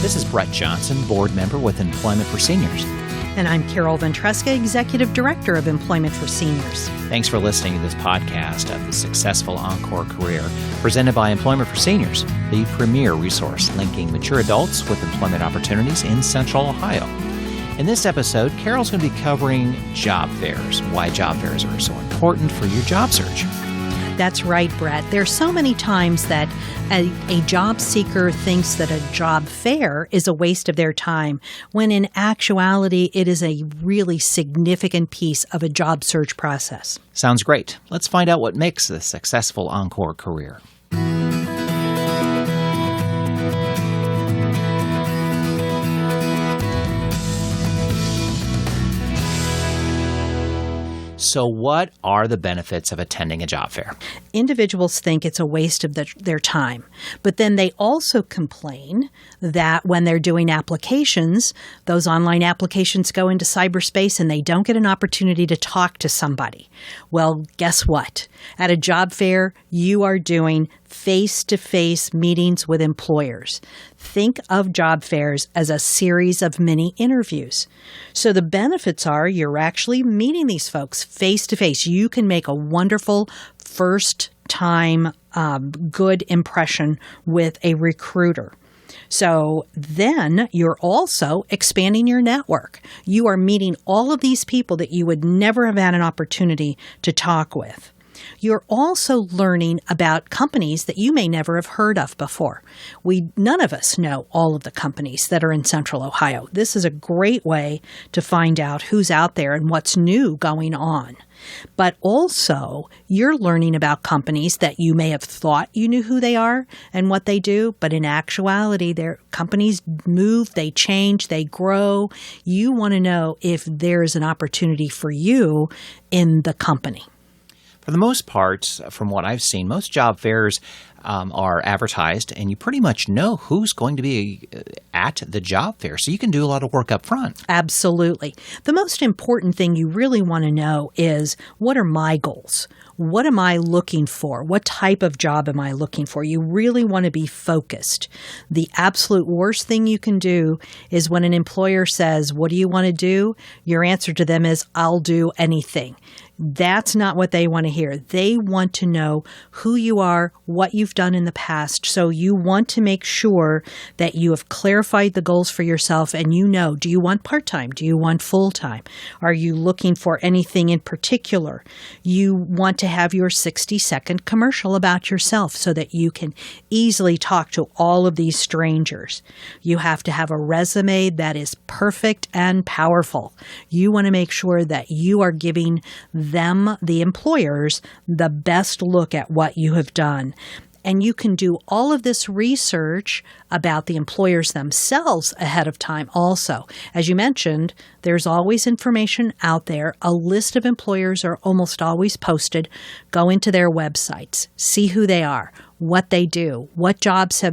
This is Brett Johnson, board member with Employment for Seniors. And I'm Carol Ventresca, Executive Director of Employment for Seniors. Thanks for listening to this podcast of the Successful Encore Career, presented by Employment for Seniors, the premier resource linking mature adults with employment opportunities in Central Ohio. In this episode, Carol's going to be covering job fairs, why job fairs are so important for your job search. That's right, Brett. There's so many times that a job seeker thinks that a job fair is a waste of their time, when in actuality, it is a really significant piece of a job search process. Sounds great. Let's find out what makes a successful Encore career. So what are the benefits of attending a job fair? Individuals think it's a waste of their time, but then they also complain that when they're doing applications, those online applications go into cyberspace and they don't get an opportunity to talk to somebody. Well, guess what? At a job fair, you are doing face-to-face meetings with employers. Think of job fairs as a series of mini interviews. So the benefits are you're actually meeting these folks face-to-face. You can make a wonderful first-time good impression with a recruiter. So then you're also expanding your network. You are meeting all of these people that you would never have had an opportunity to talk with. You're also learning about companies that you may never have heard of before. None of us know all of the companies that are in Central Ohio. This is a great way to find out who's out there and what's new going on. But also, you're learning about companies that you may have thought you knew who they are and what they do, but in actuality, their companies move, they change, they grow. You want to know if there's an opportunity for you in the company. For the most part, from what I've seen, most job fairs are advertised, and you pretty much know who's going to be at the job fair, so you can do a lot of work up front. Absolutely. The most important thing you really want to know is, what are my goals? What am I looking for? What type of job am I looking for? You really want to be focused. The absolute worst thing you can do is when an employer says, "What do you want to do?" Your answer to them is, "I'll do anything." That's not what they want to hear. They want to know who you are, what you've done in the past. So you want to make sure that you have clarified the goals for yourself and you know, do you want part-time? Do you want full-time? Are you looking for anything in particular? You want to have your 60-second commercial about yourself so that you can easily talk to all of these strangers. You have to have a resume that is perfect and powerful. You want to make sure that you are giving them, the employers, the best look at what you have done. And you can do all of this research about the employers themselves ahead of time also. As you mentioned, there's always information out there. A list of employers are almost always posted. Go into their websites, see who they are, what they do, what jobs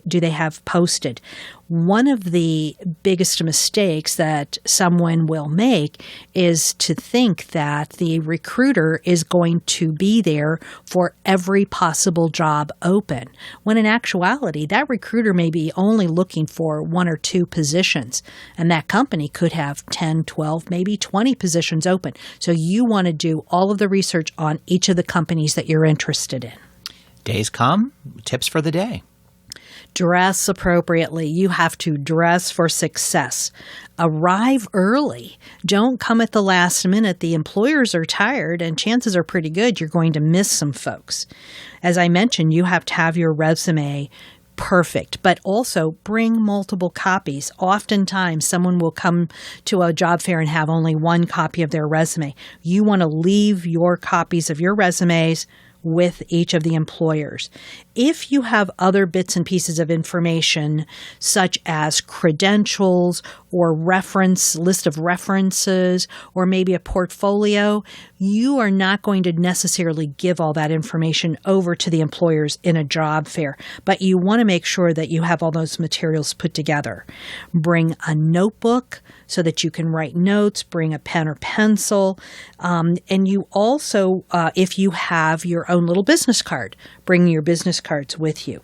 do they have posted. One of the biggest mistakes that someone will make is to think that the recruiter is going to be there for every possible job open, when in actuality, that recruiter may be only looking for one or two positions, and that company could have 10, 12, maybe 20 positions open. So you want to do all of the research on each of the companies that you're interested in. Days come, tips for the day. Dress appropriately. You have to dress for success. Arrive early. Don't come at the last minute. The employers are tired, and chances are pretty good you're going to miss some folks. As I mentioned, you have to have your resume perfect, but also bring multiple copies. Oftentimes, someone will come to a job fair and have only one copy of their resume. You want to leave your copies of your resumes with each of the employers. If you have other bits and pieces of information, such as credentials or list of references, or maybe a portfolio, you are not going to necessarily give all that information over to the employers in a job fair. But you want to make sure that you have all those materials put together. Bring a notebook so that you can write notes, bring a pen or pencil, and you also, if you have your own little business card, bring your business cards with you.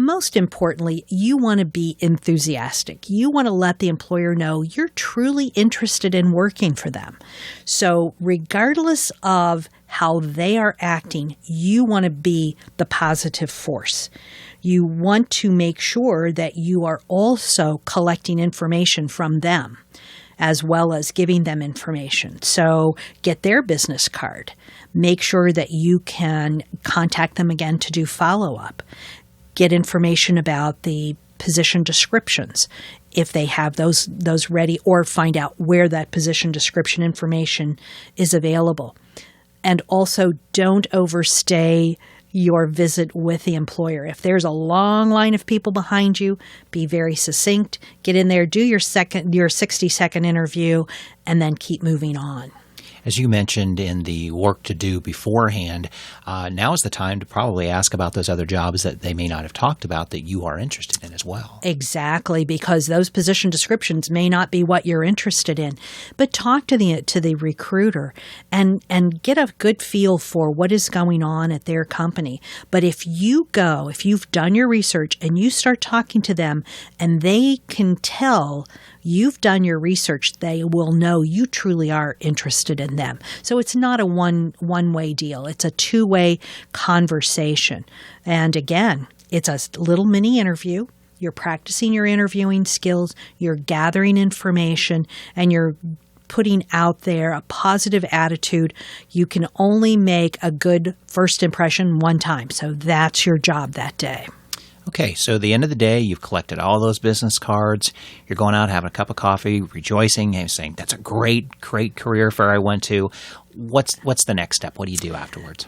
Most importantly, you want to be enthusiastic. You want to let the employer know you're truly interested in working for them. So regardless of how they are acting, you want to be the positive force. You want to make sure that you are also collecting information from them, as well as giving them information. So get their business card. Make sure that you can contact them again to do follow-up. Get information about the position descriptions if they have those ready, or find out where that position description information is available. And also don't overstay your visit with the employer. If there's a long line of people behind you, be very succinct. Get in there, do your 60-second interview, and then keep moving on. As you mentioned in the work to do beforehand, now is the time to probably ask about those other jobs that they may not have talked about that you are interested in as well. Exactly, because those position descriptions may not be what you're interested in. But talk to the recruiter and get a good feel for what is going on at their company. But if you've done your research and you start talking to them and they can tell you've done your research, they will know you truly are interested in them. So it's not a one-way deal. It's a two-way conversation. And again, it's a little mini interview. You're practicing your interviewing skills, you're gathering information, and you're putting out there a positive attitude. You can only make a good first impression one time. So that's your job that day. Okay, so at the end of the day, you've collected all those business cards. You're going out having a cup of coffee, rejoicing, and saying, that's a great career fair I went to. What's the next step? What do you do afterwards?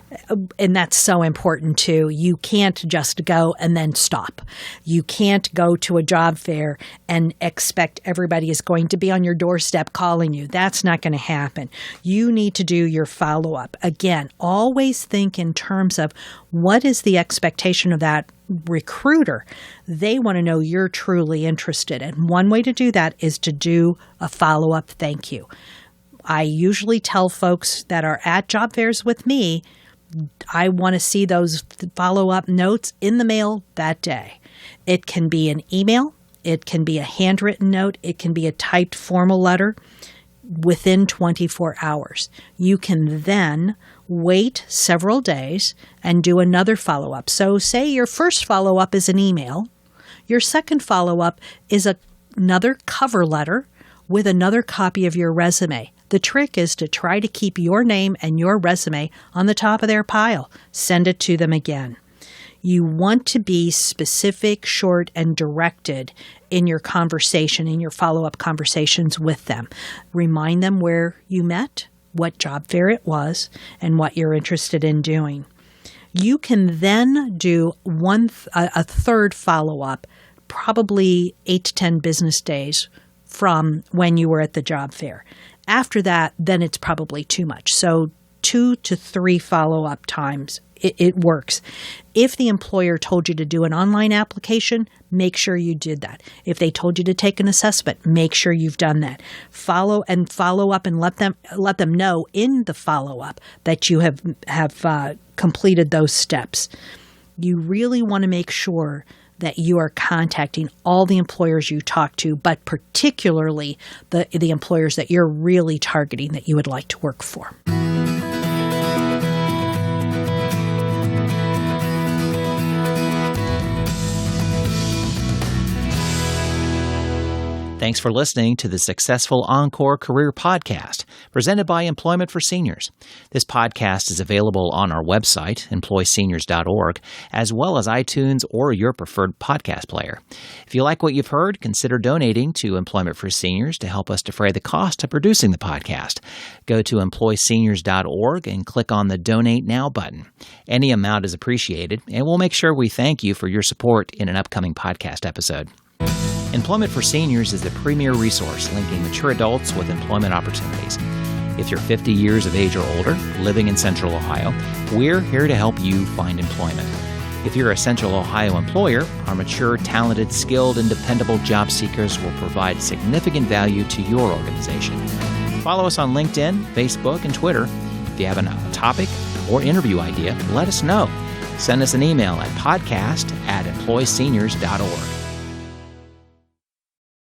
And that's so important too. You can't just go and then stop. You can't go to a job fair and expect everybody is going to be on your doorstep calling you. That's not going to happen. You need to do your follow-up. Again, always think in terms of what is the expectation of that recruiter. They want to know you're truly interested. And one way to do that is to do a follow-up thank you. I usually tell folks that are at job fairs with me, I want to see those follow-up notes in the mail that day. It can be an email. It can be a handwritten note. It can be a typed formal letter within 24 hours. You can then wait several days and do another follow-up. So say your first follow-up is an email. Your second follow-up is another cover letter with another copy of your resume. The trick is to try to keep your name and your resume on the top of their pile. Send it to them again. You want to be specific, short, and directed in your conversation, in your follow-up conversations with them. Remind them where you met, what job fair it was, and what you're interested in doing. You can then do a third follow-up, probably 8 to 10 business days from when you were at the job fair. After that, then it's probably too much. So 2 to 3 follow-up times, it works. If the employer told you to do an online application, make sure you did that. If they told you to take an assessment, make sure you've done that. Follow up and let them know in the follow-up that you have completed those steps. You really want to make sure that you are contacting all the employers you talk to, but particularly the employers that you're really targeting that you would like to work for. Thanks for listening to the Successful Encore Career Podcast, presented by Employment for Seniors. This podcast is available on our website, employseniors.org, as well as iTunes or your preferred podcast player. If you like what you've heard, consider donating to Employment for Seniors to help us defray the cost of producing the podcast. Go to employseniors.org and click on the Donate Now button. Any amount is appreciated, and we'll make sure we thank you for your support in an upcoming podcast episode. Employment for Seniors is the premier resource linking mature adults with employment opportunities. If you're 50 years of age or older, living in Central Ohio, we're here to help you find employment. If you're a Central Ohio employer, our mature, talented, skilled, and dependable job seekers will provide significant value to your organization. Follow us on LinkedIn, Facebook, and Twitter. If you have a topic or interview idea, let us know. send us an email at podcast@employseniors.org.